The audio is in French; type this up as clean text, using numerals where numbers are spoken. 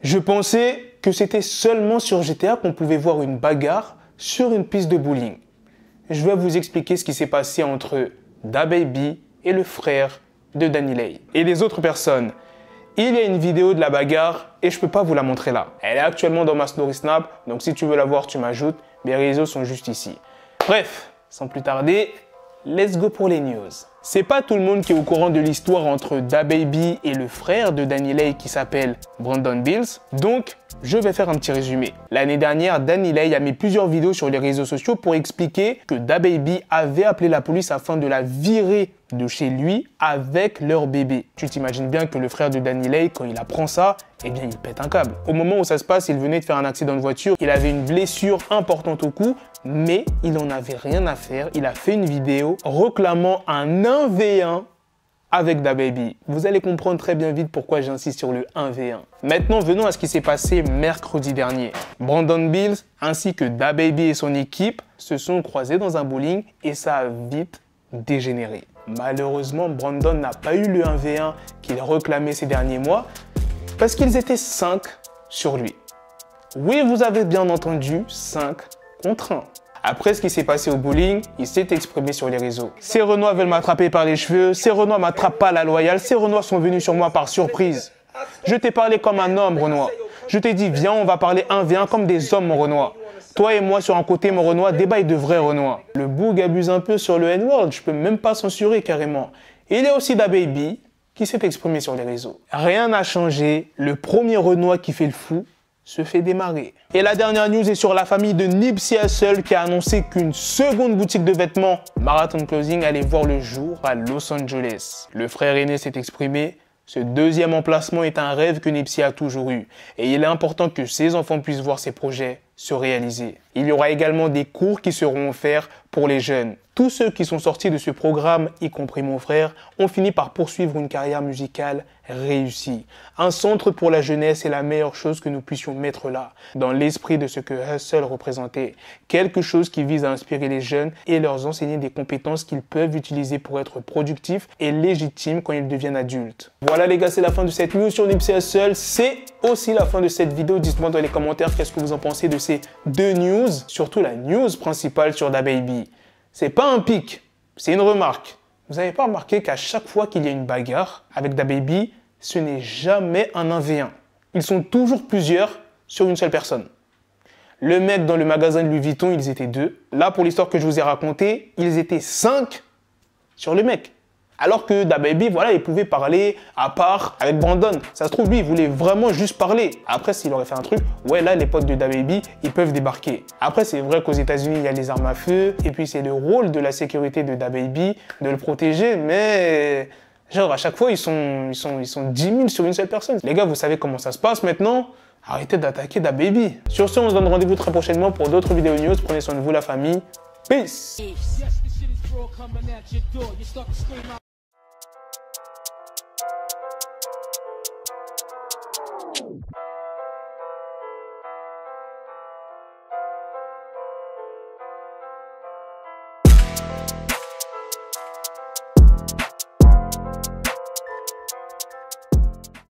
Je pensais que c'était seulement sur GTA qu'on pouvait voir une bagarre sur une piste de bowling. Je vais vous expliquer ce qui s'est passé entre DaBaby et le frère de DaniLeigh. Et les autres personnes. Il y a une vidéo de la bagarre et je peux pas vous la montrer là. Elle est actuellement dans ma story Snap, donc si tu veux la voir, tu m'ajoutes. Mes réseaux sont juste ici. Bref, sans plus tarder, let's go pour les news. C'est pas tout le monde qui est au courant de l'histoire entre DaBaby et le frère de DaniLeigh qui s'appelle Brandon Beals, donc je vais faire un petit résumé. L'année dernière, DaniLeigh a mis plusieurs vidéos sur les réseaux sociaux pour expliquer que DaBaby avait appelé la police afin de la virer de chez lui avec leur bébé. Tu t'imagines bien que le frère de DaniLeigh, quand il apprend ça, eh bien il pète un câble. Au moment où ça se passe, il venait de faire un accident de voiture, il avait une blessure importante au cou, mais il n'en avait rien à faire. Il a fait une vidéo réclamant un 1v1 avec DaBaby. Vous allez comprendre très bien vite pourquoi j'insiste sur le 1v1. Maintenant, venons à ce qui s'est passé mercredi dernier. Brandon Beals ainsi que DaBaby et son équipe se sont croisés dans un bowling et ça a vite dégénéré. Malheureusement, Brandon n'a pas eu le 1v1 qu'il réclamait ces derniers mois parce qu'ils étaient 5 sur lui. Oui, vous avez bien entendu, 5 contre 1. Après ce qui s'est passé au bowling, il s'est exprimé sur les réseaux. Ces Renois veulent m'attraper par les cheveux, ces Renois m'attrapent pas à la loyale, ces Renois sont venus sur moi par surprise. Je t'ai parlé comme un homme, Renoir. Je t'ai dit, viens, on va parler 1v1 comme des hommes, mon Renoir. Toi et moi sur un côté, mon Renoir, débat est de vrais Renoirs. Le boug abuse un peu sur le N-word, je peux même pas censurer carrément. Et il y a aussi DaBaby qui s'est exprimé sur les réseaux. Rien n'a changé, le premier Renoir qui fait le fou se fait démarrer. Et la dernière news est sur la famille de Nipsey Hussle qui a annoncé qu'une seconde boutique de vêtements, Marathon Clothing, allait voir le jour à Los Angeles. Le frère aîné s'est exprimé. Ce deuxième emplacement est un rêve que Nipsey a toujours eu et il est important que ses enfants puissent voir ses projets se réaliser. Il y aura également des cours qui seront offerts pour les jeunes. Tous ceux qui sont sortis de ce programme, y compris mon frère, ont fini par poursuivre une carrière musicale réussie. Un centre pour la jeunesse est la meilleure chose que nous puissions mettre là, dans l'esprit de ce que Hussle représentait. Quelque chose qui vise à inspirer les jeunes et leur enseigner des compétences qu'ils peuvent utiliser pour être productifs et légitimes quand ils deviennent adultes. Voilà les gars, c'est la fin de cette news sur Nipsey Hussle. C'est aussi la fin de cette vidéo. Dites-moi dans les commentaires qu'est-ce que vous en pensez de ces deux news, surtout la news principale sur DaBaby. C'est pas un pic, c'est une remarque. Vous n'avez pas remarqué qu'à chaque fois qu'il y a une bagarre avec DaBaby, ce n'est jamais un 1v1. Ils sont toujours plusieurs sur une seule personne. Le mec dans le magasin de Louis Vuitton, ils étaient 2. Là, pour l'histoire que je vous ai racontée, ils étaient 5 sur le mec. Alors que DaBaby, voilà, il pouvait parler à part avec Brandon. Ça se trouve, lui, il voulait vraiment juste parler. Après, s'il aurait fait un truc, ouais, là, les potes de DaBaby, ils peuvent débarquer. Après, c'est vrai qu'aux États-Unis, il y a les armes à feu. Et puis, c'est le rôle de la sécurité de DaBaby de le protéger. Mais, genre, à chaque fois, ils sont 10 000 sur une seule personne. Les gars, vous savez comment ça se passe maintenant. Arrêtez d'attaquer DaBaby. Sur ce, on se donne rendez-vous très prochainement pour d'autres vidéos news. Prenez soin de vous, la famille. Peace.